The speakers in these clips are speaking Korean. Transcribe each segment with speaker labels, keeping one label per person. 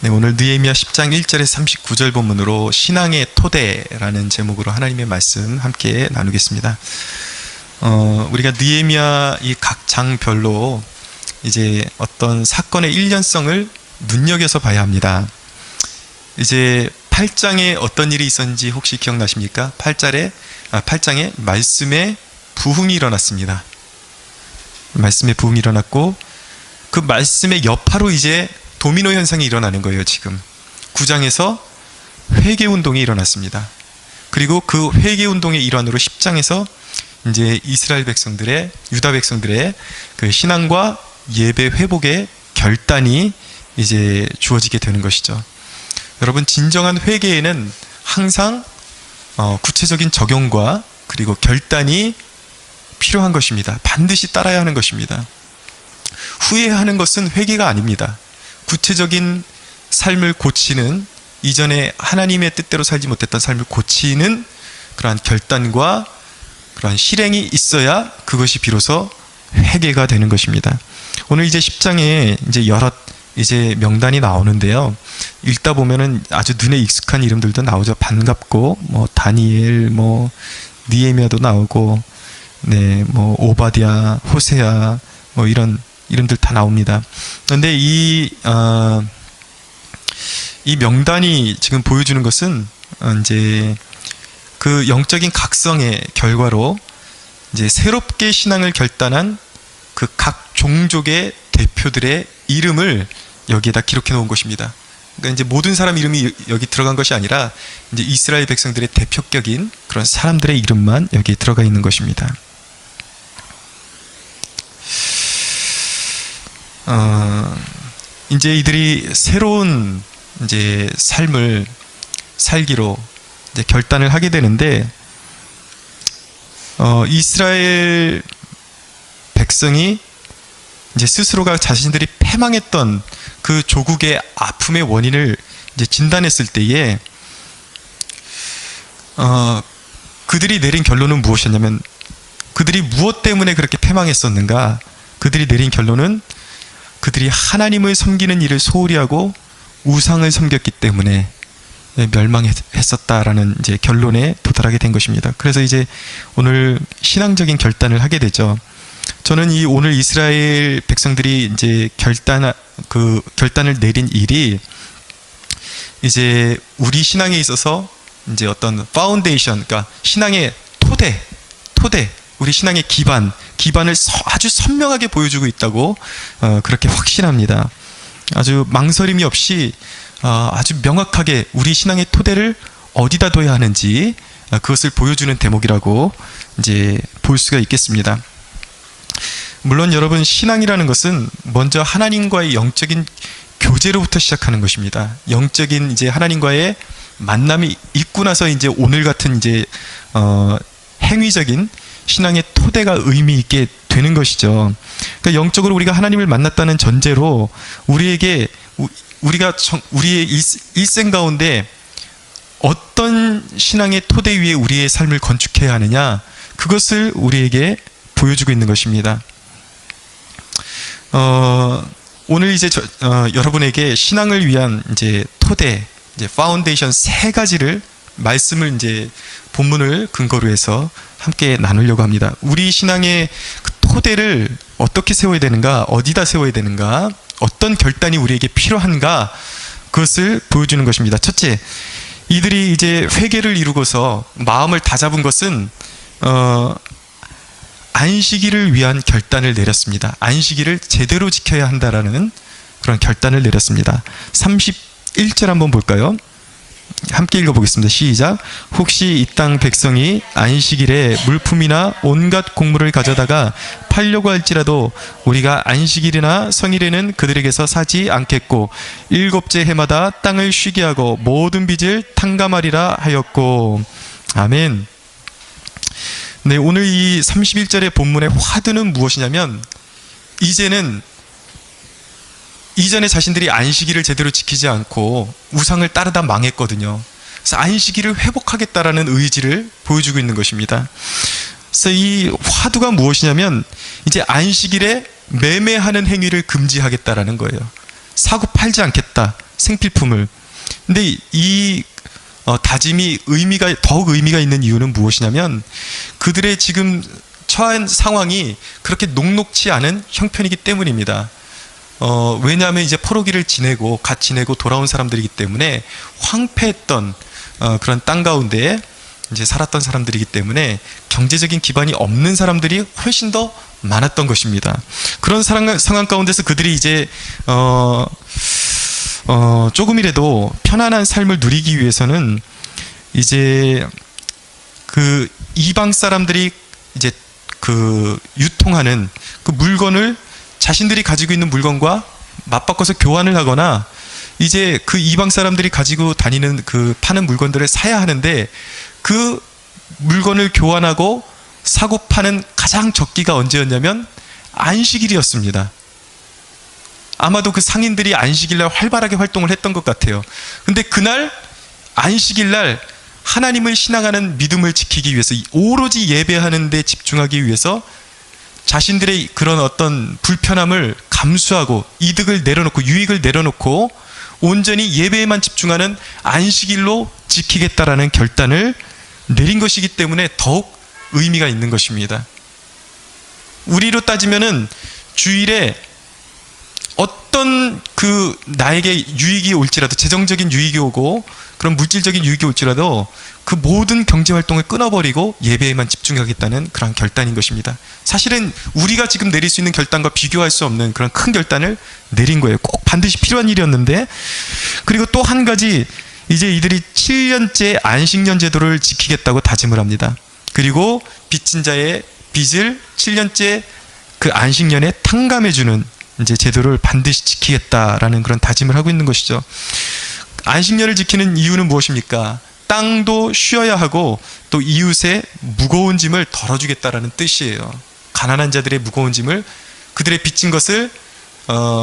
Speaker 1: 네, 오늘 느헤미야 10장 1절에서 39절 본문으로 신앙의 토대라는 제목으로 하나님의 말씀 함께 나누겠습니다. 우리가 느헤미야 이 각 장별로 이제 어떤 사건의 일련성을 눈여겨서 봐야 합니다. 이제 8장에 어떤 일이 있었는지 혹시 기억나십니까? 8장에 말씀의 부흥이 일어났습니다. 말씀의 부흥이 일어났고 그 말씀의 여파로 이제 도미노 현상이 일어나는 거예요. 지금 9장에서 회개운동이 일어났습니다. 그리고 그 회개운동의 일환으로 10장에서 이제 이스라엘 백성들의, 유다 백성들의 그 신앙과 예배 회복의 결단이 이제 주어지게 되는 것이죠. 여러분, 진정한 회개에는 항상 구체적인 적용과 그리고 결단이 필요한 것입니다. 반드시 따라야 하는 것입니다. 후회하는 것은 회개가 아닙니다. 구체적인 삶을 고치는, 이전에 하나님의 뜻대로 살지 못했던 삶을 고치는 그러한 결단과 그러한 실행이 있어야 그것이 비로소 회개가 되는 것입니다. 오늘 이제 10장에 이제 여러 이제 명단이 나오는데요. 읽다 보면은 아주 눈에 익숙한 이름들도 나오죠. 반갑고, 다니엘, 느헤미야도 나오고, 네, 오바댜, 호세야, 이런 이름들 다 나옵니다. 그런데 이 명단이 지금 보여주는 것은 이제 그 영적인 각성의 결과로 이제 새롭게 신앙을 결단한 그 각 종족의 대표들의 이름을 여기에다 기록해 놓은 것입니다. 그러니까 이제 모든 사람 이름이 여기 들어간 것이 아니라 이제 이스라엘 백성들의 대표격인 그런 사람들의 이름만 여기에 들어가 있는 것입니다. 이제 이들이 새로운 이제 삶을 살기로 이제 결단을 하게 되는데, 이스라엘 백성이 이제 스스로가 자신들이 패망했던 그 조국의 아픔의 원인을 이제 진단했을 때에, 그들이 내린 결론은 무엇이었냐면, 그들이 무엇 때문에 그렇게 패망했었는가? 그들이 내린 결론은 그들이 하나님을 섬기는 일을 소홀히 하고 우상을 섬겼기 때문에 멸망했었다라는 이제 결론에 도달하게 된 것입니다. 그래서 이제 오늘 신앙적인 결단을 하게 되죠. 저는 이 오늘 이스라엘 백성들이 이제 결단을 내린 일이 이제 우리 신앙에 있어서 이제 어떤 파운데이션, 그러니까 신앙의 토대, 우리 신앙의 기반을 아주 선명하게 보여주고 있다고 그렇게 확신합니다. 아주 망설임이 없이 아주 명확하게 우리 신앙의 토대를 어디다 둬야 하는지 그것을 보여주는 대목이라고 이제 볼 수가 있겠습니다. 물론 여러분, 신앙이라는 것은 먼저 하나님과의 영적인 교제로부터 시작하는 것입니다. 영적인 이제 하나님과의 만남이 있고 나서 이제 오늘 같은 이제 행위적인 신앙의 토대가 의미 있게 되는 것이죠. 그러니까 영적으로 우리가 하나님을 만났다는 전제로 우리가 우리의 일생 가운데 어떤 신앙의 토대 위에 우리의 삶을 건축해야 하느냐, 그것을 우리에게 보여주고 있는 것입니다. 오늘 이제 여러분에게 신앙을 위한 이제 토대, 이제 파운데이션 3가지를 말씀을 이제 본문을 근거로 해서 함께 나누려고 합니다. 우리 신앙의 그 토대를 어떻게 세워야 되는가, 어디다 세워야 되는가, 어떤 결단이 우리에게 필요한가, 그것을 보여주는 것입니다. 첫째, 이들이 이제 회개를 이루고서 마음을 다잡은 것은 안식일을 위한 결단을 내렸습니다. 안식일을 제대로 지켜야 한다라는 그런 결단을 내렸습니다. 31절 한번 볼까요? 함께 읽어보겠습니다. 시작. 혹시 이 땅 백성이 안식일에 물품이나 온갖 곡물을 가져다가 팔려고 할지라도 우리가 안식일이나 성일에는 그들에게서 사지 않겠고 7째 해마다 땅을 쉬게 하고 모든 빚을 탕감하리라 하였고. 아멘. 네, 오늘 이 31절의 본문의 화두는 무엇이냐면, 이전에 자신들이 안식일을 제대로 지키지 않고 우상을 따르다 망했거든요. 그래서 안식일을 회복하겠다라는 의지를 보여주고 있는 것입니다. 그래서 이 화두가 무엇이냐면, 이제 안식일에 매매하는 행위를 금지하겠다라는 거예요. 사고 팔지 않겠다, 생필품을. 근데 이 다짐이 더욱 의미가 있는 이유는 무엇이냐면 그들의 지금 처한 상황이 그렇게 녹록치 않은 형편이기 때문입니다. 왜냐하면 이제 포로기를 갓 지내고 돌아온 사람들이기 때문에 황폐했던 그런 땅 가운데 이제 살았던 사람들이기 때문에 경제적인 기반이 없는 사람들이 훨씬 더 많았던 것입니다. 그런 상황 가운데서 그들이 이제 조금이라도 편안한 삶을 누리기 위해서는 이제 그 이방 사람들이 이제 그 유통하는 그 물건을 자신들이 가지고 있는 물건과 맞바꿔서 교환을 하거나 이제 그 이방 사람들이 가지고 다니는 그 파는 물건들을 사야 하는데 그 물건을 교환하고 사고 파는 가장 적기가 언제였냐면 안식일이었습니다. 아마도 그 상인들이 안식일날 활발하게 활동을 했던 것 같아요. 근데 그날 안식일날 하나님을 신앙하는 믿음을 지키기 위해서 오로지 예배하는 데 집중하기 위해서 자신들의 그런 어떤 불편함을 감수하고 이득을 내려놓고 유익을 내려놓고 온전히 예배에만 집중하는 안식일로 지키겠다라는 결단을 내린 것이기 때문에 더욱 의미가 있는 것입니다. 우리로 따지면은 주일에 어떤 그 나에게 유익이 올지라도 재정적인 유익이 오고 그런 물질적인 유익이 올지라도 그 모든 경제활동을 끊어버리고 예배에만 집중하겠다는 그런 결단인 것입니다. 사실은 우리가 지금 내릴 수 있는 결단과 비교할 수 없는 그런 큰 결단을 내린 거예요. 꼭 반드시 필요한 일이었는데. 그리고 또 한 가지, 이제 이들이 7년째 안식년 제도를 지키겠다고 다짐을 합니다. 그리고 빚진 자의 빚을 7년째 그 안식년에 탕감해주는 이제 제도를 반드시 지키겠다라는 그런 다짐을 하고 있는 것이죠. 안식년을 지키는 이유는 무엇입니까? 땅도 쉬어야 하고 또 이웃의 무거운 짐을 덜어주겠다라는 뜻이에요. 가난한 자들의 무거운 짐을, 그들의 빚진 것을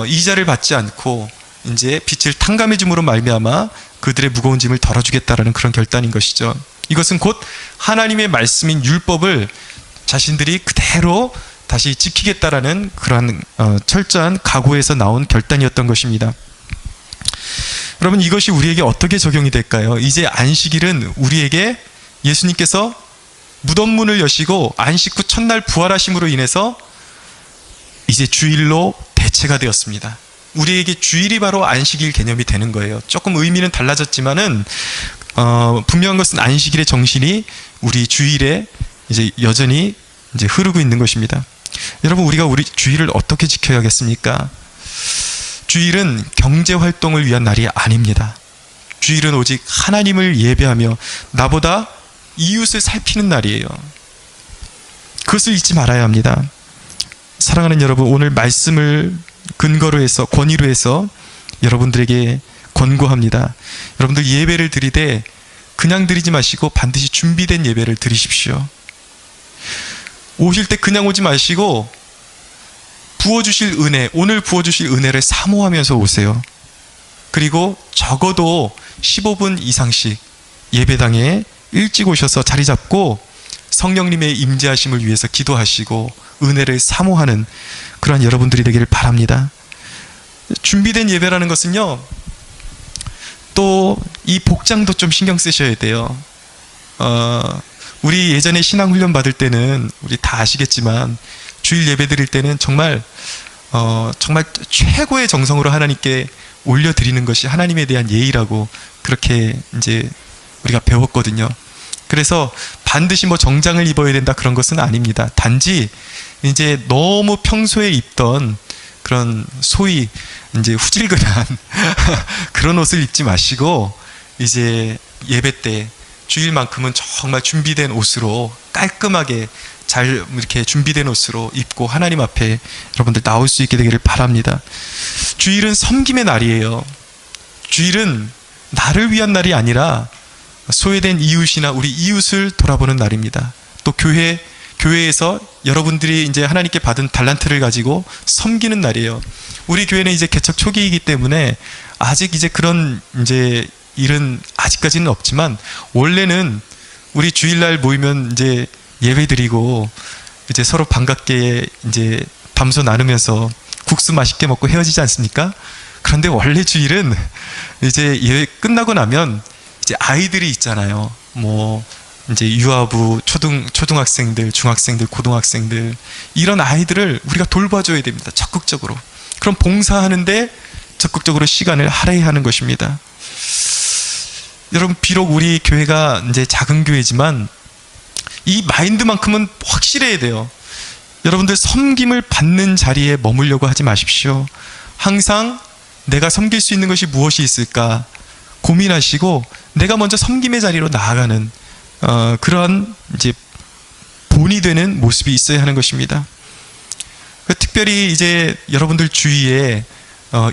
Speaker 1: 이자를 받지 않고 이제 빚을 탕감해 줌으로 말미암아 그들의 무거운 짐을 덜어주겠다라는 그런 결단인 것이죠. 이것은 곧 하나님의 말씀인 율법을 자신들이 그대로 다시 지키겠다라는 그러한 철저한 각오에서 나온 결단이었던 것입니다. 여러분, 이것이 우리에게 어떻게 적용이 될까요? 이제 안식일은 우리에게 예수님께서 무덤문을 여시고 안식 후 첫날 부활하심으로 인해서 이제 주일로 대체가 되었습니다. 우리에게 주일이 바로 안식일 개념이 되는 거예요. 조금 의미는 달라졌지만은 분명한 것은 안식일의 정신이 우리 주일에 이제 여전히 이제 흐르고 있는 것입니다. 여러분, 우리가 우리 주일을 어떻게 지켜야겠습니까? 주일은 경제활동을 위한 날이 아닙니다. 주일은 오직 하나님을 예배하며 나보다 이웃을 살피는 날이에요. 그것을 잊지 말아야 합니다. 사랑하는 여러분, 오늘 말씀을 근거로 해서, 권위로 해서 여러분들에게 권고합니다. 여러분들 예배를 드리되 그냥 드리지 마시고 반드시 준비된 예배를 드리십시오. 오실 때 그냥 오지 마시고 부어주실 은혜, 오늘 부어주실 은혜를 사모하면서 오세요. 그리고 적어도 15분 이상씩 예배당에 일찍 오셔서 자리 잡고 성령님의 임재하심을 위해서 기도하시고 은혜를 사모하는 그러한 여러분들이 되기를 바랍니다. 준비된 예배라는 것은요, 또 이 복장도 좀 신경 쓰셔야 돼요. 우리 예전에 신앙훈련 받을 때는 우리 다 아시겠지만 주일 예배 드릴 때는 정말 최고의 정성으로 하나님께 올려드리는 것이 하나님에 대한 예의라고 그렇게 이제 우리가 배웠거든요. 그래서 반드시 뭐 정장을 입어야 된다 그런 것은 아닙니다. 단지 이제 너무 평소에 입던 그런 소위 이제 후질근한 그런 옷을 입지 마시고 이제 예배 때 주일만큼은 정말 준비된 옷으로 깔끔하게 잘 이렇게 준비된 옷으로 입고 하나님 앞에 여러분들 나올 수 있게 되기를 바랍니다. 주일은 섬김의 날이에요. 주일은 나를 위한 날이 아니라 소외된 이웃이나 우리 이웃을 돌아보는 날입니다. 또 교회에서 여러분들이 이제 하나님께 받은 달란트를 가지고 섬기는 날이에요. 우리 교회는 이제 개척 초기이기 때문에 아직 이제 그런 이제 일은 아직까지는 없지만 원래는 우리 주일날 모이면 이제 예배드리고 이제 서로 반갑게 이제 담소 나누면서 국수 맛있게 먹고 헤어지지 않습니까? 그런데 원래 주일은 이제 예배 끝나고 나면 이제 아이들이 있잖아요. 뭐 이제 유아부, 초등학생들, 중학생들, 고등학생들, 이런 아이들을 우리가 돌봐줘야 됩니다. 적극적으로. 그럼 봉사하는데 적극적으로 시간을 할애하는 것입니다. 여러분, 비록 우리 교회가 이제 작은 교회지만 이 마인드만큼은 확실해야 돼요. 여러분들, 섬김을 받는 자리에 머물려고 하지 마십시오. 항상 내가 섬길 수 있는 것이 무엇이 있을까 고민하시고 내가 먼저 섬김의 자리로 나아가는 그러한 이제 본이 되는 모습이 있어야 하는 것입니다. 특별히 이제 여러분들 주위에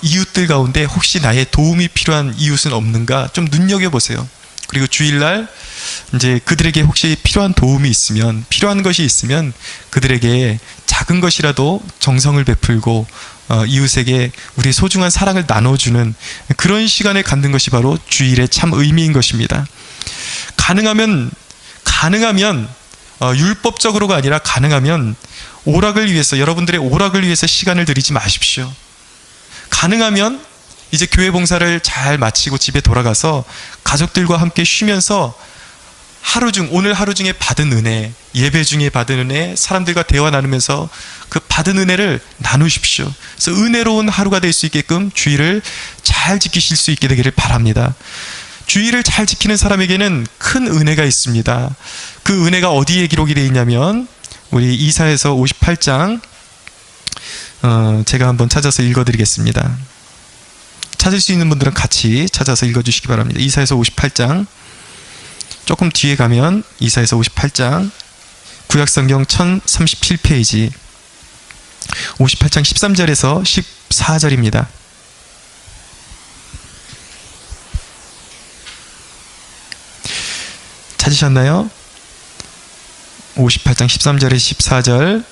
Speaker 1: 이웃들 가운데 혹시 나의 도움이 필요한 이웃은 없는가 좀 눈여겨보세요. 그리고 주일날 이제 그들에게 혹시 필요한 도움이 있으면, 필요한 것이 있으면 그들에게 작은 것이라도 정성을 베풀고 이웃에게 우리의 소중한 사랑을 나눠주는 그런 시간을 갖는 것이 바로 주일의 참 의미인 것입니다. 가능하면 율법적으로가 아니라 가능하면 오락을 위해서, 여러분들의 오락을 위해서 시간을 들이지 마십시오. 가능하면 이제 교회 봉사를 잘 마치고 집에 돌아가서 가족들과 함께 쉬면서 오늘 하루 중에 받은 은혜, 예배 중에 받은 은혜, 사람들과 대화 나누면서 그 받은 은혜를 나누십시오. 그래서 은혜로운 하루가 될 수 있게끔 주일을 잘 지키실 수 있게 되기를 바랍니다. 주일을 잘 지키는 사람에게는 큰 은혜가 있습니다. 그 은혜가 어디에 기록이 되어 있냐면 우리 이사야서 58장 제가 한번 찾아서 읽어드리겠습니다. 찾을 수 있는 분들은 같이 찾아서 읽어주시기 바랍니다. 이사야서 58장, 조금 뒤에 가면 이사야서 58장, 구약성경 1037페이지 58장 13절에서 14절입니다. 찾으셨나요? 58장 13절에 14절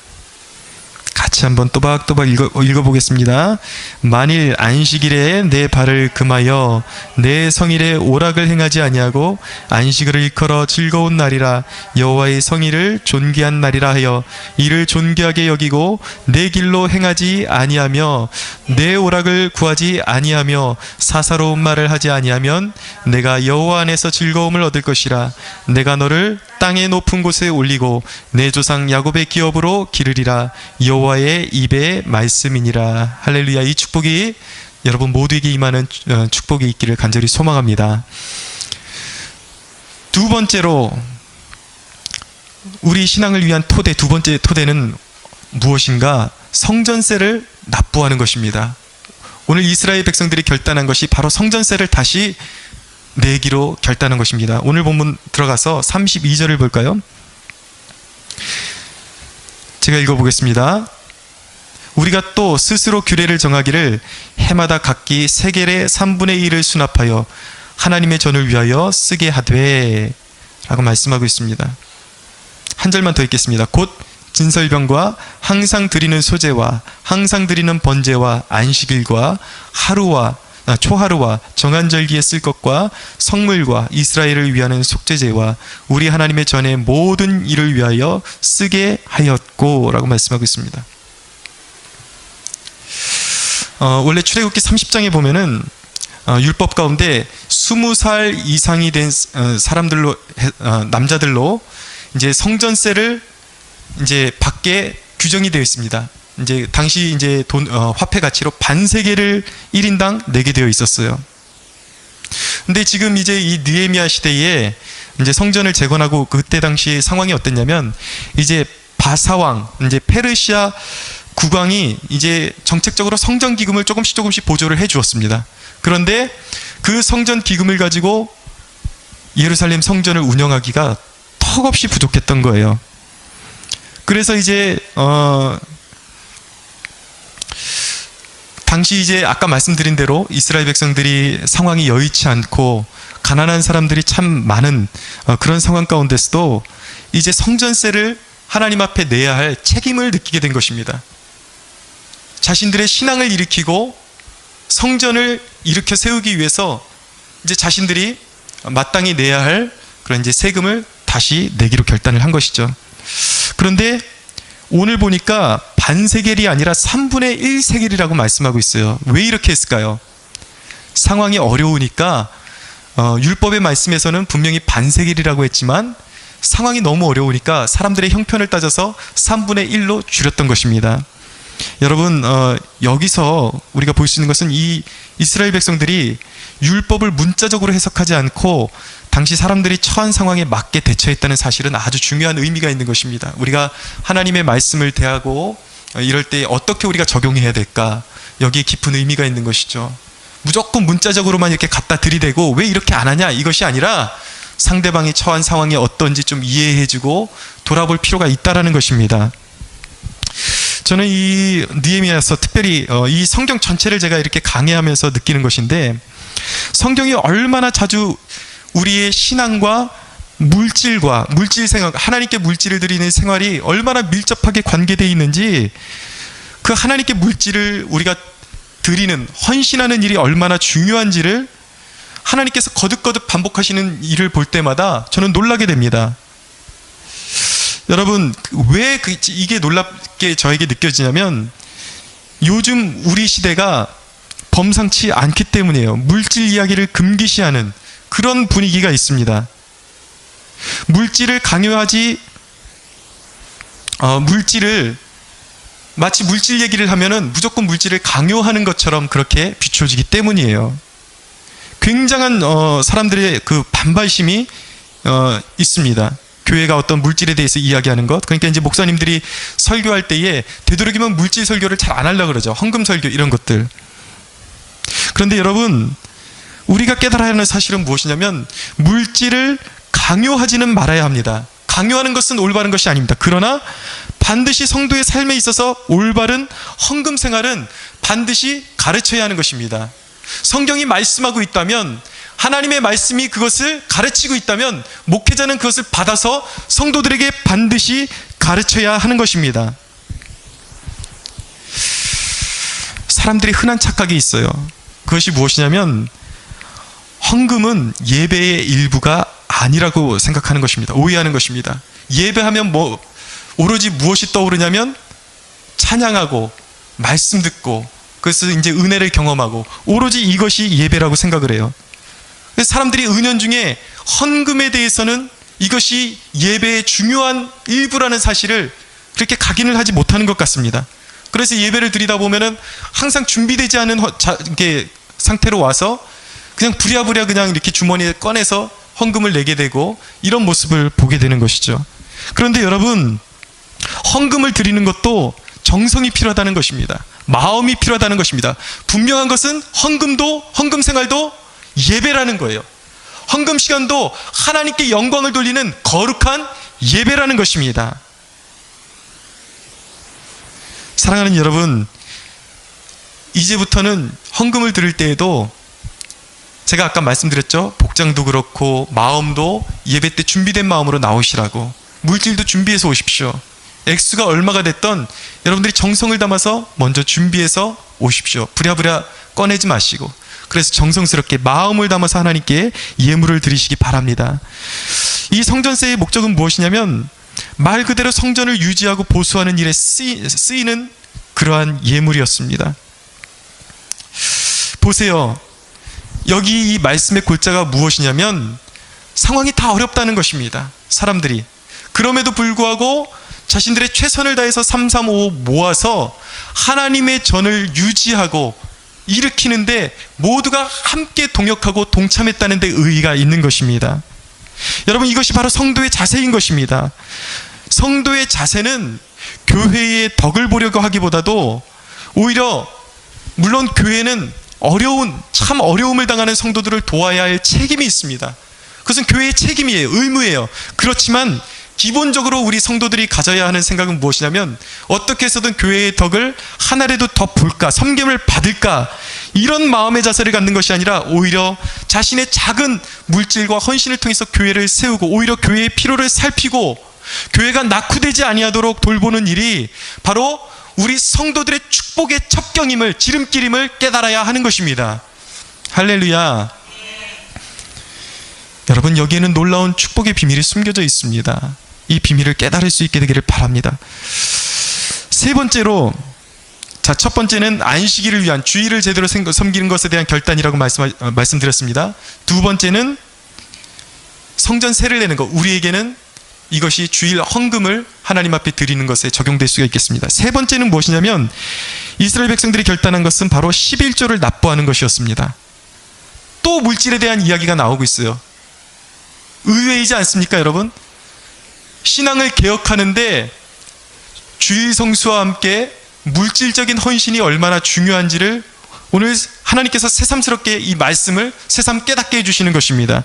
Speaker 1: 같이 한번 또박또박 읽어보겠습니다. 만일 안식일에 내 발을 금하여 내 성일에 오락을 행하지 아니하고 안식일을 일컬어 즐거운 날이라 여호와의 성일을 존귀한 날이라 하여 이를 존귀하게 여기고 내 길로 행하지 아니하며 내 오락을 구하지 아니하며 사사로운 말을 하지 아니하면 내가 여호와 안에서 즐거움을 얻을 것이라. 내가 너를 땅의 높은 곳에 올리고 내 조상 야곱의 기업으로 기르리라. 여호와의 입의 말씀이니라. 할렐루야. 이 축복이 여러분 모두에게 임하는 축복이 있기를 간절히 소망합니다. 두 번째로 우리 신앙을 위한 토대, 두 번째 토대는 무엇인가? 성전세를 납부하는 것입니다. 오늘 이스라엘 백성들이 결단한 것이 바로 성전세를 다시 내기로 결단한 것입니다. 오늘 본문 들어가서 32절을 볼까요? 제가 읽어보겠습니다. 우리가 또 스스로 규례를 정하기를 해마다 각기 세겔의 3분의 1을 수납하여 하나님의 전을 위하여 쓰게 하되 라고 말씀하고 있습니다. 한 절만 더 읽겠습니다. 곧 진설병과 항상 드리는 소제와 항상 드리는 번제와 안식일과 초하루와 정한 절기에 쓸 것과 성물과 이스라엘을 위하는 속죄제와 우리 하나님의 전의 모든 일을 위하여 쓰게 하였고 라고 말씀하고 있습니다. 원래 출애굽기 30장에 보면은 율법 가운데 20살 이상이 된 사람들로 남자들로 이제 성전세를 이제 받게 규정이 되어 있습니다. 이제 당시 이제 화폐 가치로 반세겔을 1인당 내게 되어 있었어요. 근데 지금 이제 이 느헤미야 시대에 이제 성전을 재건하고 그때 당시 상황이 어땠냐면 이제 바사왕, 이제 페르시아 국왕이 이제 정책적으로 성전 기금을 조금씩 보조를 해 주었습니다. 그런데 그 성전 기금을 가지고 예루살렘 성전을 운영하기가 턱없이 부족했던 거예요. 그래서 이제 당시 이제 아까 말씀드린 대로 이스라엘 백성들이 상황이 여의치 않고 가난한 사람들이 참 많은 그런 상황 가운데서도 이제 성전세를 하나님 앞에 내야 할 책임을 느끼게 된 것입니다. 자신들의 신앙을 일으키고 성전을 일으켜 세우기 위해서 이제 자신들이 마땅히 내야 할 그런 이제 세금을 다시 내기로 결단을 한 것이죠. 그런데 오늘 보니까 반세겔이 아니라 3분의 1세겔이라고 말씀하고 있어요. 왜 이렇게 했을까요? 상황이 어려우니까 율법의 말씀에서는 분명히 반세겔이라고 했지만 상황이 너무 어려우니까 사람들의 형편을 따져서 3분의 1로 줄였던 것입니다. 여러분, 여기서 우리가 볼 수 있는 것은 이 이스라엘 백성들이 율법을 문자적으로 해석하지 않고 당시 사람들이 처한 상황에 맞게 대처했다는 사실은 아주 중요한 의미가 있는 것입니다. 우리가 하나님의 말씀을 대하고 이럴 때 어떻게 우리가 적용해야 될까? 여기에 깊은 의미가 있는 것이죠. 무조건 문자적으로만 이렇게 갖다 들이대고 왜 이렇게 안 하냐? 이것이 아니라 상대방이 처한 상황이 어떤지 좀 이해해주고 돌아볼 필요가 있다라는 것입니다. 저는 이 느헤미야서 특별히 이 성경 전체를 제가 이렇게 강해하면서 느끼는 것인데, 성경이 얼마나 자주 우리의 신앙과 물질과 물질 생활, 하나님께 물질을 드리는 생활이 얼마나 밀접하게 관계되어 있는지, 그 하나님께 물질을 우리가 드리는, 헌신하는 일이 얼마나 중요한지를 하나님께서 거듭거듭 반복하시는 일을 볼 때마다 저는 놀라게 됩니다. 여러분, 왜 이게 놀랍게 저에게 느껴지냐면, 요즘 우리 시대가 범상치 않기 때문이에요. 물질 이야기를 금기시하는 그런 분위기가 있습니다. 물질을 강요하지, 물질을 마치 물질 얘기를 하면은 무조건 물질을 강요하는 것처럼 그렇게 비춰지기 때문이에요. 굉장한 사람들의 그 반발심이 있습니다. 교회가 어떤 물질에 대해서 이야기하는 것. 그러니까 이제 목사님들이 설교할 때에 되도록이면 물질 설교를 잘 안 하려고 그러죠. 헌금 설교 이런 것들. 그런데 여러분, 우리가 깨달아야 하는 사실은 무엇이냐면, 물질을 강요하지는 말아야 합니다. 강요하는 것은 올바른 것이 아닙니다. 그러나 반드시 성도의 삶에 있어서 올바른 헌금 생활은 반드시 가르쳐야 하는 것입니다. 성경이 말씀하고 있다면, 하나님의 말씀이 그것을 가르치고 있다면 목회자는 그것을 받아서 성도들에게 반드시 가르쳐야 하는 것입니다. 사람들이 흔한 착각이 있어요. 그것이 무엇이냐면, 헌금은 예배의 일부가 아니라고 생각하는 것입니다. 오해하는 것입니다. 예배하면 오로지 무엇이 떠오르냐면 찬양하고 말씀 듣고, 그래서 이제 은혜를 경험하고, 오로지 이것이 예배라고 생각을 해요. 사람들이 은연중에 헌금에 대해서는 이것이 예배의 중요한 일부라는 사실을 그렇게 각인을 하지 못하는 것 같습니다. 그래서 예배를 드리다 보면은 항상 준비되지 않은 상태로 와서 그냥 부랴부랴 그냥 이렇게 주머니에 꺼내서 헌금을 내게 되고, 이런 모습을 보게 되는 것이죠. 그런데 여러분, 헌금을 드리는 것도 정성이 필요하다는 것입니다. 마음이 필요하다는 것입니다. 분명한 것은 헌금 생활도 예배라는 거예요. 헌금 시간도 하나님께 영광을 돌리는 거룩한 예배라는 것입니다. 사랑하는 여러분, 이제부터는 헌금을 드릴 때에도 제가 아까 말씀드렸죠. 복장도 그렇고 마음도 예배 때 준비된 마음으로 나오시라고. 물질도 준비해서 오십시오. 액수가 얼마가 됐던 여러분들이 정성을 담아서 먼저 준비해서 오십시오. 부랴부랴 꺼내지 마시고, 그래서 정성스럽게 마음을 담아서 하나님께 예물을 드리시기 바랍니다. 이 성전세의 목적은 무엇이냐면, 말 그대로 성전을 유지하고 보수하는 일에 쓰이는 그러한 예물이었습니다. 보세요. 여기 이 말씀의 골자가 무엇이냐면, 상황이 다 어렵다는 것입니다. 사람들이. 그럼에도 불구하고 자신들의 최선을 다해서 335 모아서 하나님의 전을 유지하고 일으키는데 모두가 함께 동역하고 동참했다는 데 의의가 있는 것입니다. 여러분, 이것이 바로 성도의 자세인 것입니다. 성도의 자세는 교회의 덕을 보려고 하기보다도 오히려, 물론 교회는 참 어려움을 당하는 성도들을 도와야 할 책임이 있습니다. 그것은 교회의 책임이에요. 의무예요. 그렇지만 기본적으로 우리 성도들이 가져야 하는 생각은 무엇이냐면, 어떻게 해서든 교회의 덕을 하나라도 더 볼까, 섬김을 받을까, 이런 마음의 자세를 갖는 것이 아니라 오히려 자신의 작은 물질과 헌신을 통해서 교회를 세우고, 오히려 교회의 필요를 살피고 교회가 낙후되지 아니하도록 돌보는 일이 바로 우리 성도들의 축복의 첩경임을, 지름길임을 깨달아야 하는 것입니다. 할렐루야. 여러분, 여기에는 놀라운 축복의 비밀이 숨겨져 있습니다. 이 비밀을 깨달을 수 있게 되기를 바랍니다. 세 번째로, 자, 첫 번째는 안식일을 위한, 주일을 제대로 섬기는 것에 대한 결단이라고 말씀드렸습니다. 두 번째는 성전 세를 내는 것, 우리에게는 이것이 주일 헌금을 하나님 앞에 드리는 것에 적용될 수가 있겠습니다. 세 번째는 무엇이냐면 이스라엘 백성들이 결단한 것은 바로 11조를 납부하는 것이었습니다. 또 물질에 대한 이야기가 나오고 있어요. 의외이지 않습니까, 여러분? 신앙을 개혁하는데 주일 성수와 함께 물질적인 헌신이 얼마나 중요한지를 오늘 하나님께서 새삼스럽게 이 말씀을 새삼 깨닫게 해주시는 것입니다.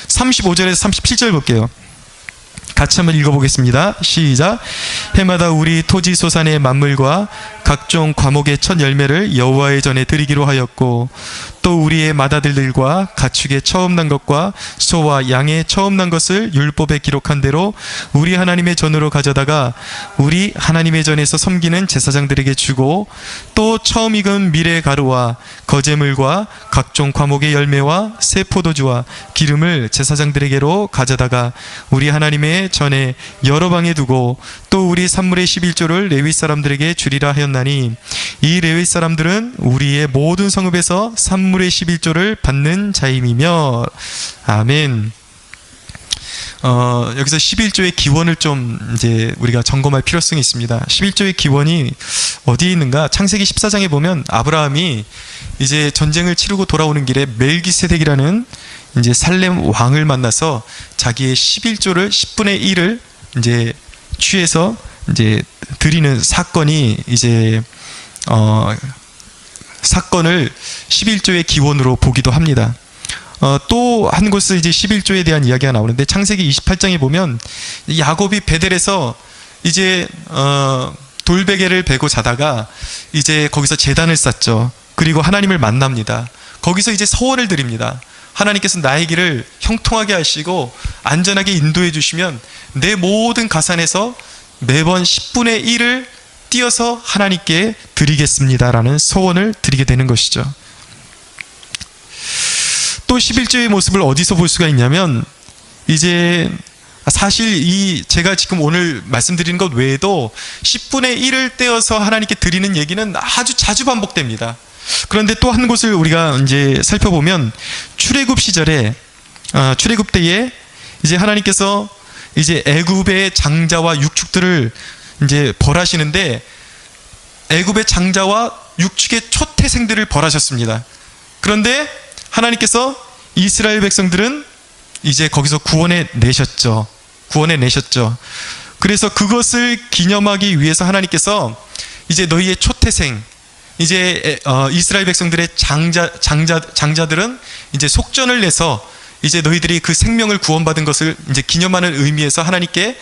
Speaker 1: 35절에서 37절 볼게요. 같이 한번 읽어보겠습니다. 시작. 해마다 우리 토지 소산의 만물과 각종 과목의 첫 열매를 여호와의 전에 드리기로 하였고, 또 우리의 맏아들들과 가축의 처음 난 것과 소와 양의 처음 난 것을 율법에 기록한 대로 우리 하나님의 전으로 가져다가 우리 하나님의 전에서 섬기는 제사장들에게 주고, 또 처음 익은 밀의 가루와 거제물과 각종 과목의 열매와 새 포도주와 기름을 제사장들에게로 가져다가 우리 하나님의 전에 여러 방에 두고, 또 우리 산물의 11조를 레위 사람들에게 주리라 하였나니, 이 레위 사람들은 우리의 모든 성읍에서 산물의 11조를 받는 자임이며. 아멘. 여기서 11조의 기원을 좀 이제 우리가 점검할 필요성이 있습니다. 11조의 기원이 어디에 있는가? 창세기 14장에 보면 아브라함이 이제 전쟁을 치르고 돌아오는 길에 멜기세덱이라는 이제 살렘 왕을 만나서 자기의 11조를 10분의 1을 이제 취해서 이제 드리는 사건이 이제 사건을 11조의 기원으로 보기도 합니다. 또 한 곳에 이제 11조에 대한 이야기가 나오는데 창세기 28장에 보면 야곱이 베델에서 이제 돌베개를 베고 자다가 이제 거기서 제단을 쌓죠. 그리고 하나님을 만납니다. 거기서 이제 서원을 드립니다. 하나님께서 나의 길을 형통하게 하시고 안전하게 인도해 주시면 내 모든 가산에서 매번 10분의 1을 띄어서 하나님께 드리겠습니다라는 서원을 드리게 되는 것이죠. 또 11조의 모습을 어디서 볼 수가 있냐면, 이제 사실 이 제가 지금 오늘 말씀드리는 것 외에도 10분의 1을 떼어서 하나님께 드리는 얘기는 아주 자주 반복됩니다. 그런데 또 한 곳을 우리가 이제 살펴보면 출애굽 시절에 출애굽 때에 이제 하나님께서 이제 애굽의 장자와 육축들을 이제 벌하시는데 애굽의 장자와 육축의 초태생들을 벌하셨습니다. 그런데 하나님께서 이스라엘 백성들은 이제 거기서 구원해 내셨죠. 그래서 그것을 기념하기 위해서 하나님께서 이제 너희의 초태생, 이제 이스라엘 백성들의 장자들은 이제 속전을 내서 이제 너희들이 그 생명을 구원받은 것을 이제 기념하는 의미에서 하나님께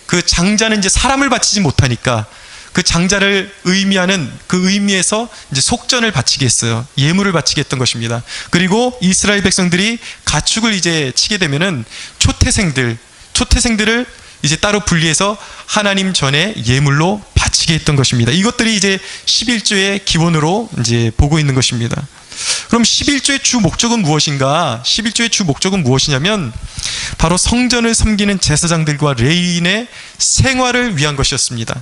Speaker 1: 그 장자는 이제 사람을 바치지 못하니까 그 장자를 의미하는 그 의미에서 이제 속전을 바치게 했어요. 예물을 바치게 했던 것입니다. 그리고 이스라엘 백성들이 가축을 이제 치게 되면은 초태생들을 이제 따로 분리해서 하나님 전에 예물로 바치게 했던 것입니다. 이것들이 이제 11조의 기원으로 이제 보고 있는 것입니다. 그럼 11조의 주 목적은 무엇인가? 11조의 주 목적은 무엇이냐면 바로 성전을 섬기는 제사장들과 레위인의 생활을 위한 것이었습니다.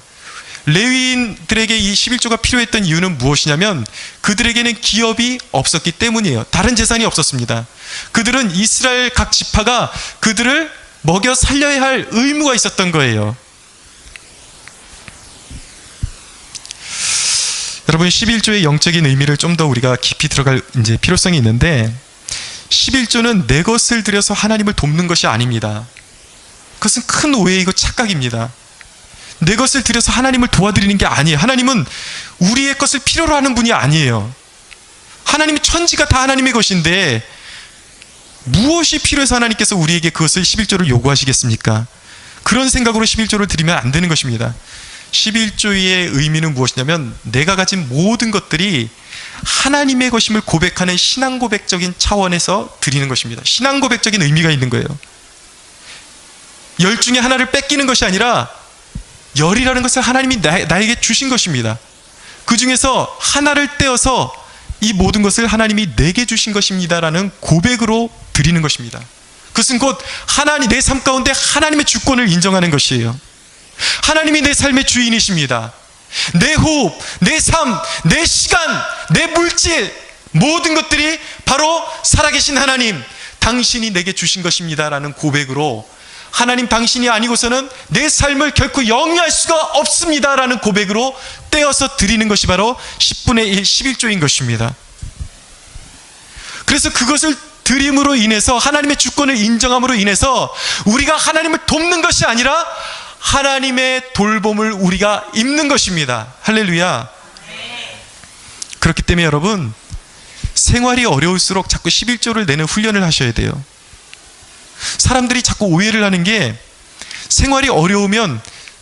Speaker 1: 레위인들에게 이 11조가 필요했던 이유는 무엇이냐면 그들에게는 기업이 없었기 때문이에요. 다른 재산이 없었습니다. 그들은 이스라엘 각 지파가 그들을 먹여 살려야 할 의무가 있었던 거예요. 여러분, 11조의 영적인 의미를 좀 더 우리가 깊이 들어갈 이제 필요성이 있는데, 11조는 내 것을 들여서 하나님을 돕는 것이 아닙니다. 그것은 큰 오해이고 착각입니다. 내 것을 들여서 하나님을 도와드리는 게 아니에요. 하나님은 우리의 것을 필요로 하는 분이 아니에요. 하나님이 천지가 다 하나님의 것인데 무엇이 필요해서 하나님께서 우리에게 그것을 11조를 요구하시겠습니까? 그런 생각으로 11조를 드리면 안 되는 것입니다. 11조의 의미는 무엇이냐면 내가 가진 모든 것들이 하나님의 것임을 고백하는 신앙 고백적인 차원에서 드리는 것입니다. 신앙 고백적인 의미가 있는 거예요. 열 중에 하나를 뺏기는 것이 아니라 열이라는 것을 하나님이 나에게 주신 것입니다. 그 중에서 하나를 떼어서 이 모든 것을 하나님이 내게 주신 것입니다라는 고백으로 드리는 것입니다. 그것은 곧 내 삶 가운데 하나님의 주권을 인정하는 것이에요. 하나님이 내 삶의 주인이십니다. 내 호흡, 내 삶, 내 시간, 내 물질, 모든 것들이 바로 살아계신 하나님, 당신이 내게 주신 것입니다 라는 고백으로, 하나님 당신이 아니고서는 내 삶을 결코 영위할 수가 없습니다 라는 고백으로 떼어서 드리는 것이 바로 10분의 1, 11조인 것입니다. 그래서 그것을 드림으로 인해서, 하나님의 주권을 인정함으로 인해서 우리가 하나님을 돕는 것이 아니라 하나님의 돌봄을 우리가 입는 것입니다. 할렐루야. 그렇기 때문에 여러분, 생활이 어려울수록 자꾸 11조를 내는 훈련을 하셔야 돼요. 사람들이 자꾸 오해를 하는 게, 생활이 어려우면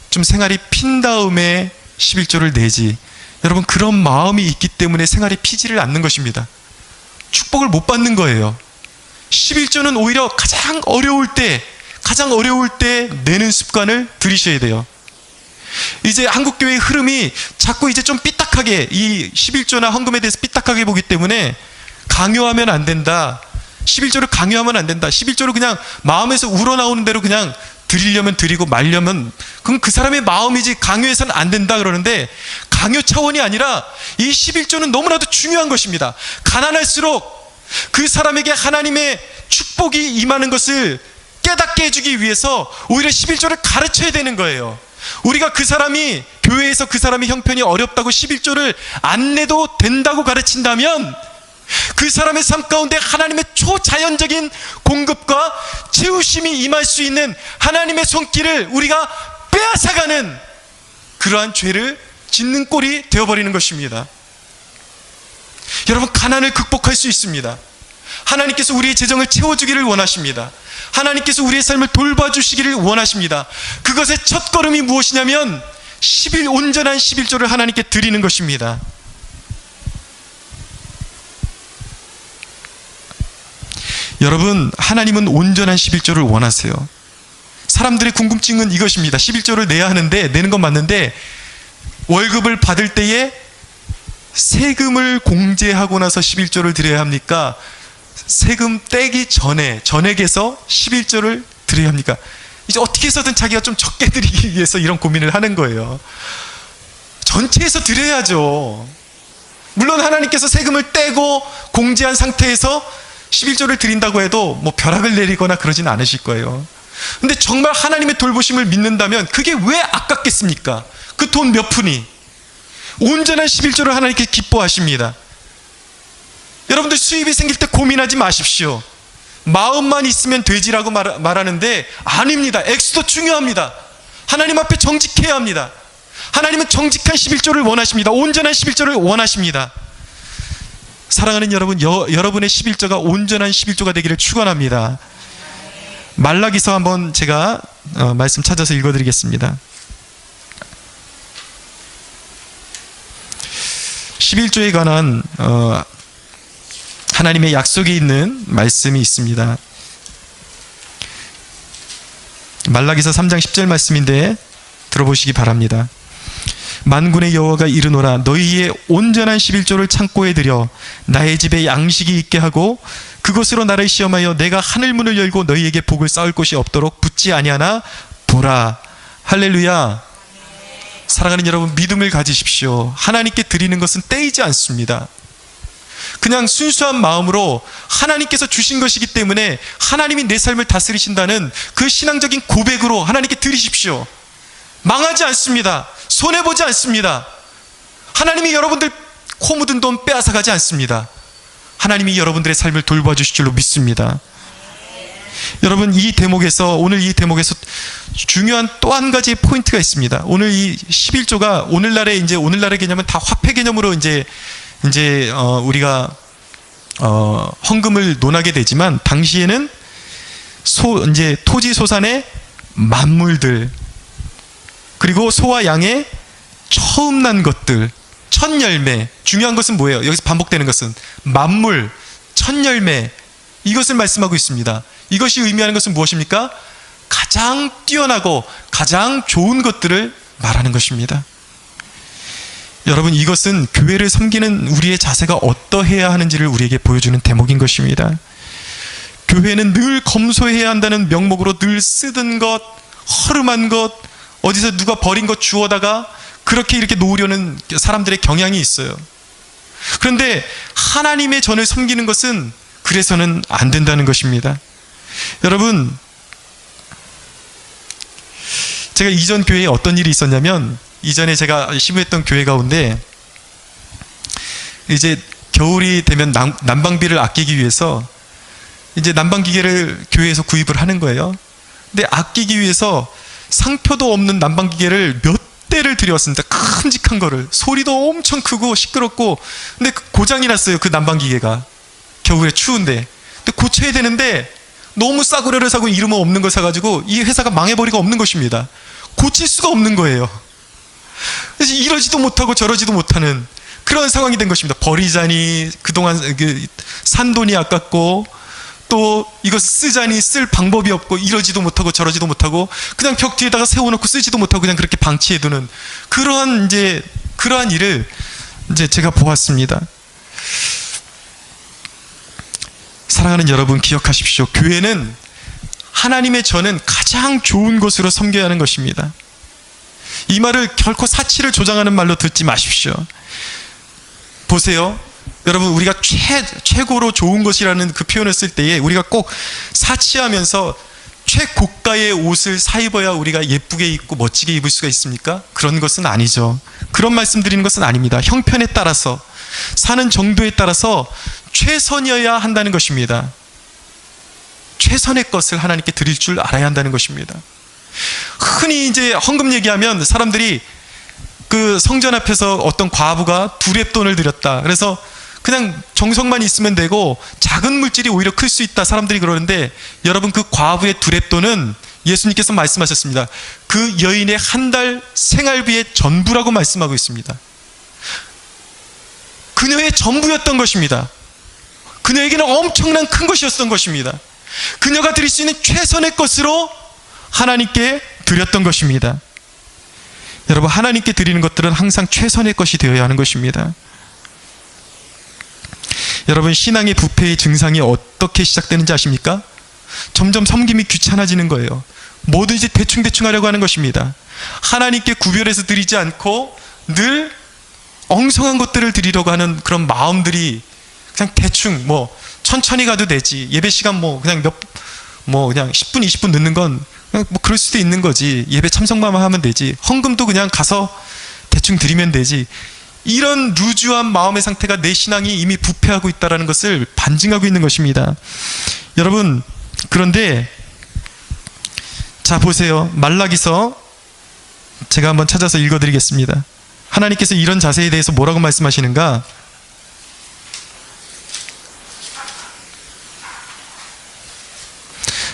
Speaker 1: 좀 생활이 핀 다음에 11조를 내지, 여러분 그런 마음이 있기 때문에 생활이 피지를 않는 것입니다. 축복을 못 받는 거예요. 11조는 오히려 가장 어려울 때 내는 습관을 들이셔야 돼요. 이제 한국교회의 흐름이 자꾸 이제 좀 삐딱하게, 이 11조나 헌금에 대해서 삐딱하게 보기 때문에 강요하면 안 된다, 11조를 강요하면 안 된다, 11조를 그냥 마음에서 우러나오는 대로 그냥 드리려면 드리고 말려면, 그럼 그 사람의 마음이지 강요해서는 안 된다 그러는데, 강요 차원이 아니라 이 11조는 너무나도 중요한 것입니다. 가난할수록 그 사람에게 하나님의 축복이 임하는 것을 깨닫게 해주기 위해서 오히려 11조를 가르쳐야 되는 거예요. 우리가 그 사람이, 교회에서 그 사람의 형편이 어렵다고 11조를 안 내도 된다고 가르친다면, 그 사람의 삶 가운데 하나님의 초자연적인 공급과 채우심이 임할 수 있는 하나님의 손길을 우리가 빼앗아가는 그러한 죄를 짓는 꼴이 되어버리는 것입니다. 여러분, 가난을 극복할 수 있습니다. 하나님께서 우리의 재정을 채워주기를 원하십니다. 하나님께서 우리의 삶을 돌봐주시기를 원하십니다. 그것의 첫걸음이 무엇이냐면 온전한 11조를 하나님께 드리는 것입니다. 여러분, 하나님은 온전한 11조를 원하세요. 사람들의 궁금증은 이것입니다. 11조를 내야 하는데, 내는 건 맞는데 월급을 받을 때에 세금을 공제하고 나서 11조를 드려야 합니까? 세금 떼기 전에 전액에서 11조를 드려야 합니까? 이제 어떻게 해서든 자기가 좀 적게 드리기 위해서 이런 고민을 하는 거예요. 전체에서 드려야죠. 물론 하나님께서 세금을 떼고 공제한 상태에서 11조를 드린다고 해도 뭐 벼락을 내리거나 그러진 않으실 거예요. 근데 정말 하나님의 돌보심을 믿는다면 그게 왜 아깝겠습니까? 그 돈 몇 푼이. 온전한 11조를 하나님께 기뻐하십니다. 여러분들 수입이 생길 때 고민하지 마십시오. 마음만 있으면 되지라고 말하는데 아닙니다. 액수도 중요합니다. 하나님 앞에 정직해야 합니다. 하나님은 정직한 11조를 원하십니다. 온전한 11조를 원하십니다. 사랑하는 여러분, 여러분의 11조가 온전한 11조가 되기를 축원합니다. 말라기서 한번 제가 말씀 찾아서 읽어드리겠습니다. 11조에 관한 하나님의 약속이 있는 말씀이 있습니다. 말라기서 3장 10절 말씀인데 들어보시기 바랍니다. 만군의 여호와가 이르노라, 너희의 온전한 11조를 창고에 들여 나의 집에 양식이 있게 하고 그것으로 나를 시험하여 내가 하늘문을 열고 너희에게 복을 쌓을 곳이 없도록 붙지 아니하나 보라. 할렐루야. 사랑하는 여러분, 믿음을 가지십시오. 하나님께 드리는 것은 떼이지 않습니다. 그냥 순수한 마음으로 하나님께서 주신 것이기 때문에 하나님이 내 삶을 다스리신다는 그 신앙적인 고백으로 하나님께 드리십시오. 망하지 않습니다. 손해보지 않습니다. 하나님이 여러분들 코 묻은 돈 빼앗아가지 않습니다. 하나님이 여러분들의 삶을 돌봐주실 줄로 믿습니다. 여러분, 오늘 이 대목에서 중요한 또 한 가지 포인트가 있습니다. 오늘 이 11조가 오늘날의 개념은 다 화폐 개념으로 우리가 헌금을 논하게 되지만, 당시에는 토지 소산의 만물들, 그리고 소와 양의 처음 난 것들, 첫 열매. 중요한 것은 뭐예요? 여기서 반복되는 것은 만물, 첫 열매, 이것을 말씀하고 있습니다. 이것이 의미하는 것은 무엇입니까? 가장 뛰어나고 가장 좋은 것들을 말하는 것입니다. 여러분, 이것은 교회를 섬기는 우리의 자세가 어떠해야 하는지를 우리에게 보여주는 대목인 것입니다. 교회는 늘 검소해야 한다는 명목으로 늘 쓰던 것, 허름한 것, 어디서 누가 버린 것 주워다가 그렇게 이렇게 놓으려는 사람들의 경향이 있어요. 그런데 하나님의 전을 섬기는 것은 그래서는 안 된다는 것입니다. 여러분, 제가 이전 교회에 어떤 일이 있었냐면, 이전에 제가 시부했던 교회 가운데 이제 겨울이 되면 난방비를 아끼기 위해서 이제 난방기계를 교회에서 구입을 하는 거예요. 근데 아끼기 위해서 상표도 없는 난방기계를 몇 대를 들여왔습니다. 큼직한 거를. 소리도 엄청 크고 시끄럽고. 근데 고장이 났어요, 그 난방기계가. 겨울에 추운데. 근데 고쳐야 되는데 너무 싸구려를 사고 이름 없는 걸 사가지고 이 회사가 망해버리고 없는 것입니다. 고칠 수가 없는 거예요. 그래서 이러지도 못하고 저러지도 못하는 그런 상황이 된 것입니다. 버리자니 그동안 산 돈이 아깝고, 또 이거 쓰자니 쓸 방법이 없고, 이러지도 못하고 저러지도 못하고 그냥 벽 뒤에다가 세워놓고 쓰지도 못하고 그냥 그렇게 방치해두는 그러한 일을 이제 제가 보았습니다. 사랑하는 여러분, 기억하십시오. 교회는 하나님의 전은 가장 좋은 것으로 섬겨야 하는 것입니다. 이 말을 결코 사치를 조장하는 말로 듣지 마십시오. 보세요. 여러분, 우리가 최고로 좋은 것이라는 그 표현을 쓸 때에 우리가 꼭 사치하면서 최고가의 옷을 사입어야 우리가 예쁘게 입고 멋지게 입을 수가 있습니까? 그런 것은 아니죠. 그런 말씀 드리는 것은 아닙니다. 형편에 따라서, 사는 정도에 따라서 최선이어야 한다는 것입니다. 최선의 것을 하나님께 드릴 줄 알아야 한다는 것입니다. 흔히 이제 헌금 얘기하면 사람들이 그 성전 앞에서 어떤 과부가 두렙돈을 드렸다. 그래서 그냥 정성만 있으면 되고 작은 물질이 오히려 클 수 있다, 사람들이 그러는데, 여러분, 그 과부의 두렙돈은 예수님께서 말씀하셨습니다. 그 여인의 한 달 생활비의 전부라고 말씀하고 있습니다. 그녀의 전부였던 것입니다. 그녀에게는 엄청난 큰 것이었던 것입니다. 그녀가 드릴 수 있는 최선의 것으로 하나님께 드렸던 것입니다. 여러분, 하나님께 드리는 것들은 항상 최선의 것이 되어야 하는 것입니다. 여러분, 신앙의 부패의 증상이 어떻게 시작되는지 아십니까? 점점 섬김이 귀찮아지는 거예요. 뭐든지 대충 하려고 하는 것입니다. 하나님께 구별해서 드리지 않고 늘 엉성한 것들을 드리려고 하는 그런 마음들이, 그냥 대충 천천히 가도 되지, 예배 시간 그냥 그냥 10분 20분 늦는 건 그냥 그럴 수도 있는 거지, 예배 참석만 하면 되지, 헌금도 그냥 가서 대충 드리면 되지, 이런 루즈한 마음의 상태가 내 신앙이 이미 부패하고 있다는 것을 반증하고 있는 것입니다. 여러분, 그런데 자, 보세요. 말라기서 제가 한번 찾아서 읽어드리겠습니다. 하나님께서 이런 자세에 대해서 뭐라고 말씀하시는가?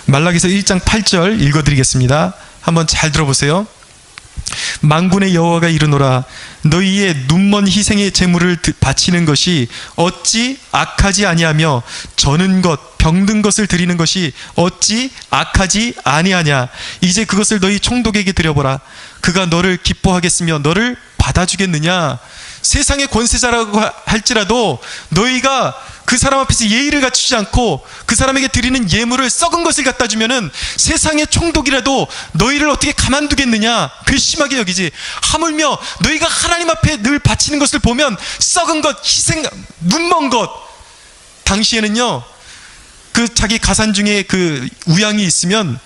Speaker 1: 말라기서 1장 8절 읽어드리겠습니다. 한번 잘 들어보세요. 만군의 여호와가 이르노라, 너희의 눈먼 희생의 제물을 바치는 것이 어찌 악하지 아니하며 저는 것 병든 것을 드리는 것이 어찌 악하지 아니하냐. 이제 그것을 너희 총독에게 드려보라. 그가 너를 기뻐하겠으며 너를 받아주겠느냐. 세상의 권세자라고 할지라도 너희가 그 사람 앞에서 예의를 갖추지 않고 그 사람에게 드리는 예물을 썩은 것을 갖다 주면은 세상의 총독이라도 너희를 어떻게 가만두겠느냐. 괘씸하게 여기지. 하물며 너희가 하나님 앞에 늘 바치는 것을 보면 썩은 것, 희생, 눈먼 것. 당시에는요, 그 자기 가산 중에 그 우양이 있으면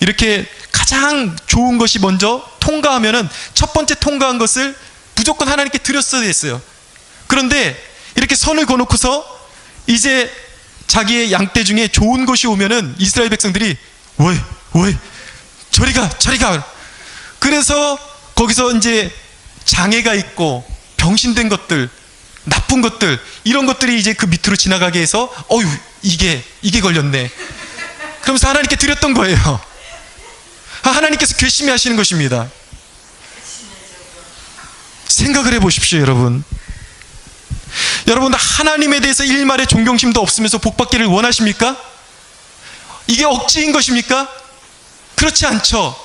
Speaker 1: 이렇게 가장 좋은 것이 먼저 통과하면은 첫 번째 통과한 것을 무조건 하나님께 드렸어야 했어요. 그런데 이렇게 선을 거놓고서 이제 자기의 양떼 중에 좋은 것이 오면은 이스라엘 백성들이 왜 저리 가. 그래서 거기서 이제 장애가 있고 병신된 것들, 나쁜 것들, 이런 것들이 이제 그 밑으로 지나가게 해서 이게 걸렸네. 그러면서 하나님께 드렸던 거예요. 하나님께서 괘씸히 하시는 것입니다. 생각을 해보십시오, 여러분. 여러분, 하나님에 대해서 일말의 존경심도 없으면서 복받기를 원하십니까? 이게 억지인 것입니까? 그렇지 않죠.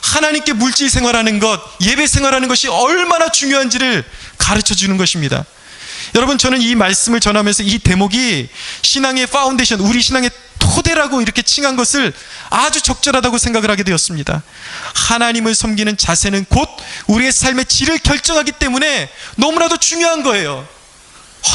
Speaker 1: 하나님께 물질 생활하는 것, 예배 생활하는 것이 얼마나 중요한지를 가르쳐 주는 것입니다. 여러분, 저는 이 말씀을 전하면서 이 대목이 신앙의 파운데이션, 우리 신앙의 토대라고 이렇게 칭한 것을 아주 적절하다고 생각을 하게 되었습니다. 하나님을 섬기는 자세는 곧 우리의 삶의 질을 결정하기 때문에 너무나도 중요한 거예요.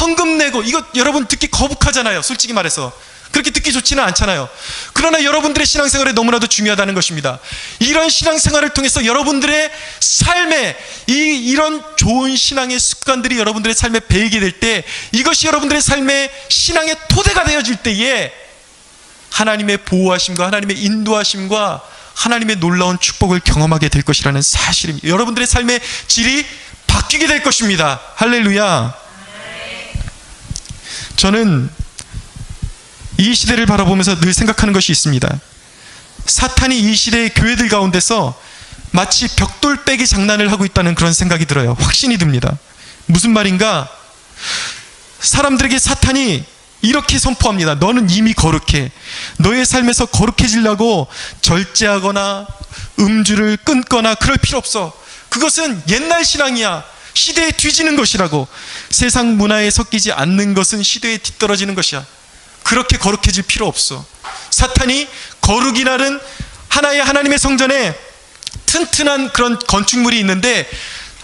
Speaker 1: 헌금 내고, 이거 여러분 듣기 거북하잖아요. 솔직히 말해서 그렇게 듣기 좋지는 않잖아요. 그러나 여러분들의 신앙생활에 너무나도 중요하다는 것입니다. 이런 신앙생활을 통해서 여러분들의 삶에 이런 좋은 신앙의 습관들이 여러분들의 삶에 배이게 될 때, 이것이 여러분들의 삶의 신앙의 토대가 되어질 때에 하나님의 보호하심과 하나님의 인도하심과 하나님의 놀라운 축복을 경험하게 될 것이라는 사실입니다. 여러분들의 삶의 질이 바뀌게 될 것입니다. 할렐루야. 저는 이 시대를 바라보면서 늘 생각하는 것이 있습니다. 사탄이 이 시대의 교회들 가운데서 마치 벽돌 빼기 장난을 하고 있다는 그런 생각이 들어요. 확신이 듭니다. 무슨 말인가? 사람들에게 사탄이 이렇게 선포합니다. 너는 이미 거룩해. 너의 삶에서 거룩해지려고 절제하거나 음주를 끊거나 그럴 필요 없어. 그것은 옛날 신앙이야. 시대에 뒤지는 것이라고. 세상 문화에 섞이지 않는 것은 시대에 뒤떨어지는 것이야. 그렇게 거룩해질 필요 없어. 사탄이 거룩이라는 하나의 하나님의 성전에 튼튼한 그런 건축물이 있는데,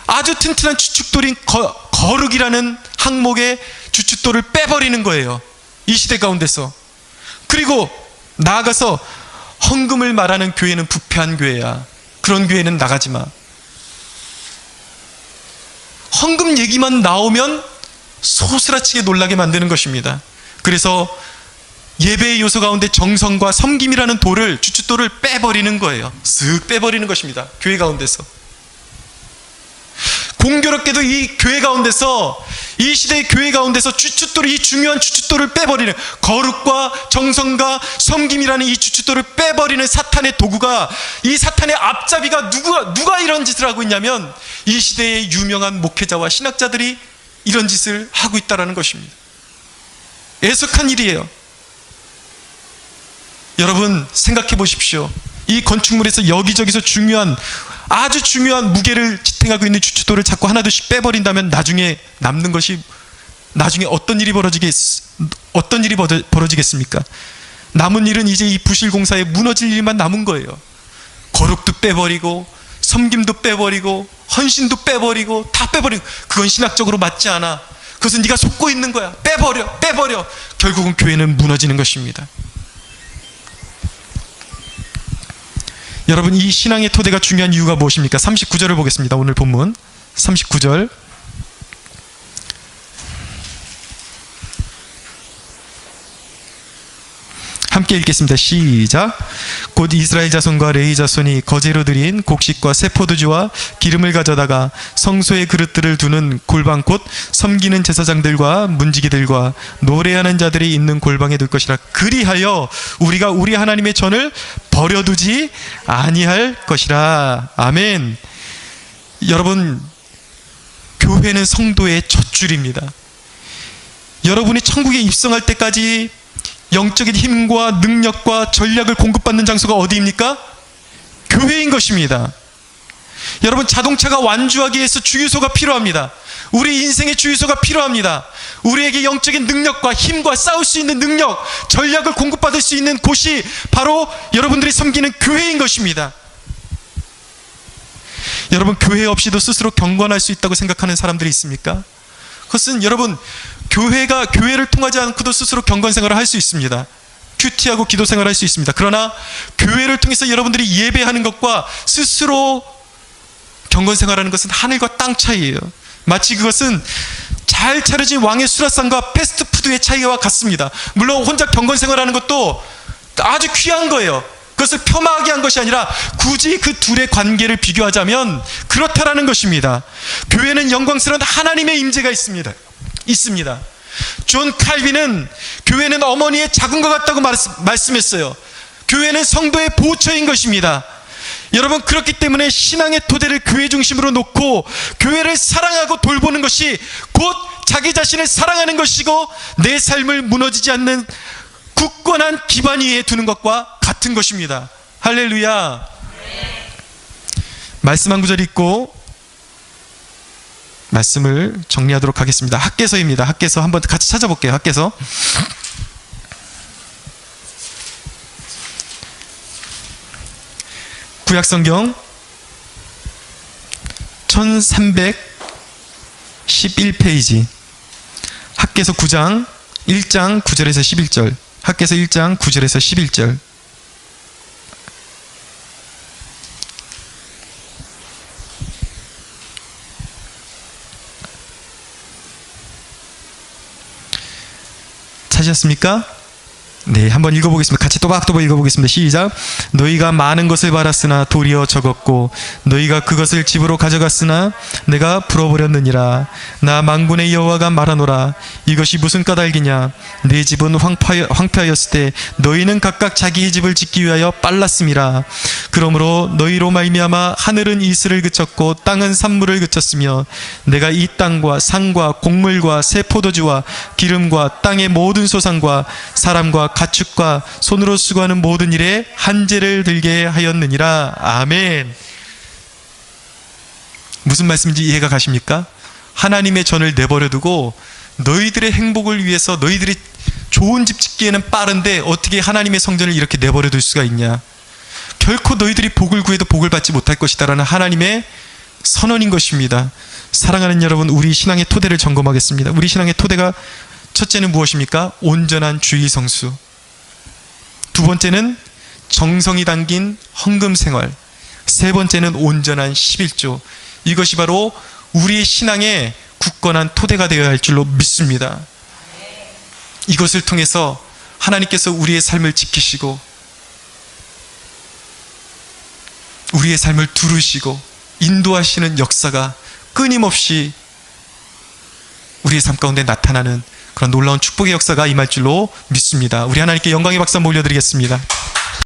Speaker 1: 아주 튼튼한 주춧돌인 거룩이라는 항목의 주춧돌을 빼버리는 거예요. 이 시대 가운데서. 그리고 나아가서 헌금을 말하는 교회는 부패한 교회야. 그런 교회는 나가지 마. 헌금 얘기만 나오면 소스라치게 놀라게 만드는 것입니다. 그래서 예배의 요소 가운데 정성과 섬김이라는 돌을, 주춧돌을 빼버리는 거예요. 쓱 빼버리는 것입니다. 교회 가운데서. 공교롭게도 이 교회 가운데서, 이 시대의 교회 가운데서 주춧돌이, 이 중요한 주춧돌을 빼버리는, 거룩과 정성과 섬김이라는 이 주춧돌을 빼버리는 사탄의 도구가, 이 사탄의 앞잡이가 누가 이런 짓을 하고 있냐면 이 시대의 유명한 목회자와 신학자들이 이런 짓을 하고 있다는 것입니다. 애석한 일이에요. 여러분 생각해 보십시오. 이 건축물에서 여기저기서 아주 중요한 무게를 지탱하고 있는 주춧돌을 자꾸 하나둘씩 빼버린다면 나중에 남는 것이, 나중에 어떤 일이 벌어지겠습니까? 남은 일은 이제 이 부실공사에 무너질 일만 남은 거예요. 거룩도 빼버리고 섬김도 빼버리고 헌신도 빼버리고 다 빼버리고. 그건 신학적으로 맞지 않아. 그것은 네가 속고 있는 거야. 빼버려. 결국은 교회는 무너지는 것입니다. 여러분, 이 신앙의 토대가 중요한 이유가 무엇입니까? 39절을 보겠습니다. 오늘 본문 39절. 함께 읽겠습니다. 시작. 곧 이스라엘 자손과 레위 자손이 거제로 드린 곡식과 새 포도주와 기름을 가져다가 성소의 그릇들을 두는 골방, 곧 섬기는 제사장들과 문지기들과 노래하는 자들이 있는 골방에 둘 것이라. 그리하여 우리가 우리 하나님의 전을 버려두지 아니할 것이라. 아멘. 여러분, 교회는 성도의 젖줄입니다. 여러분이 천국에 입성할 때까지 영적인 힘과 능력과 전략을 공급받는 장소가 어디입니까? 교회인 것입니다. 여러분, 자동차가 완주하기 위해서 주유소가 필요합니다. 우리 인생의 주유소가 필요합니다. 우리에게 영적인 능력과 힘과 싸울 수 있는 능력, 전략을 공급받을 수 있는 곳이 바로 여러분들이 섬기는 교회인 것입니다. 여러분, 교회 없이도 스스로 경건할 수 있다고 생각하는 사람들이 있습니까? 그것은 여러분, 교회를 통하지 않고도 스스로 경건 생활을 할 수 있습니다. 큐티하고 기도 생활을 할 수 있습니다. 그러나 교회를 통해서 여러분들이 예배하는 것과 스스로 경건 생활하는 것은 하늘과 땅 차이예요. 마치 그것은 잘 차려진 왕의 수라상과 패스트푸드의 차이와 같습니다. 물론 혼자 경건 생활하는 것도 아주 귀한 거예요. 그것을 폄하하게 한 것이 아니라 굳이 그 둘의 관계를 비교하자면 그렇다라는 것입니다. 교회는 영광스러운 하나님의 임재가 있습니다. 존 칼빈은 교회는 어머니의 작은 것 같다고 말씀했어요. 교회는 성도의 보초인 것입니다. 여러분, 그렇기 때문에 신앙의 토대를 교회 중심으로 놓고 교회를 사랑하고 돌보는 것이 곧 자기 자신을 사랑하는 것이고 내 삶을 무너지지 않는 굳건한 기반 위에 두는 것과 같은 것입니다. 할렐루야. 말씀 한 구절 읽고 말씀을 정리하도록 하겠습니다. 학개서입니다. 학개서 한번 같이 찾아볼게요. 학개서. 구약성경 1311페이지 학개서 9장 1장 9절에서 11절 학개서 1장 9절에서 11절 찾으셨습니까? 네, 한번 읽어보겠습니다. 같이 또박또박 읽어보겠습니다. 시작. 너희가 많은 것을 받았으나 도리어 적었고 너희가 그것을 집으로 가져갔으나 내가 풀어버렸느니라. 나 만군의 여호와가 말하노라. 이것이 무슨 까닭이냐. 내 집은 황폐하였을 때 너희는 각각 자기의 집을 짓기 위하여 빨랐음이라. 그러므로 너희로 말미암아 하늘은 이슬을 그쳤고 땅은 산물을 그쳤으며 내가 이 땅과 산과 곡물과 새 포도주와 기름과 땅의 모든 소산과 사람과 가축과 손으로 수고하는 모든 일에 한재를 들게 하였느니라. 아멘. 무슨 말씀인지 이해가 가십니까? 하나님의 전을 내버려두고 너희들의 행복을 위해서 너희들이 좋은 집 짓기에는 빠른데 어떻게 하나님의 성전을 이렇게 내버려둘 수가 있냐. 결코 너희들이 복을 구해도 복을 받지 못할 것이다 라는 하나님의 선언인 것입니다. 사랑하는 여러분, 우리 신앙의 토대를 점검하겠습니다. 우리 신앙의 토대가 첫째는 무엇입니까? 온전한 주의 성수. 두 번째는 정성이 담긴 헌금 생활. 세 번째는 온전한 11조. 이것이 바로 우리의 신앙의 굳건한 토대가 되어야 할 줄로 믿습니다. 이것을 통해서 하나님께서 우리의 삶을 지키시고 우리의 삶을 두르시고 인도하시는 역사가 끊임없이 우리의 삶 가운데 나타나는 그런 놀라운 축복의 역사가 임할 줄로 믿습니다. 우리 하나님께 영광의 박수 한번 올려드리겠습니다.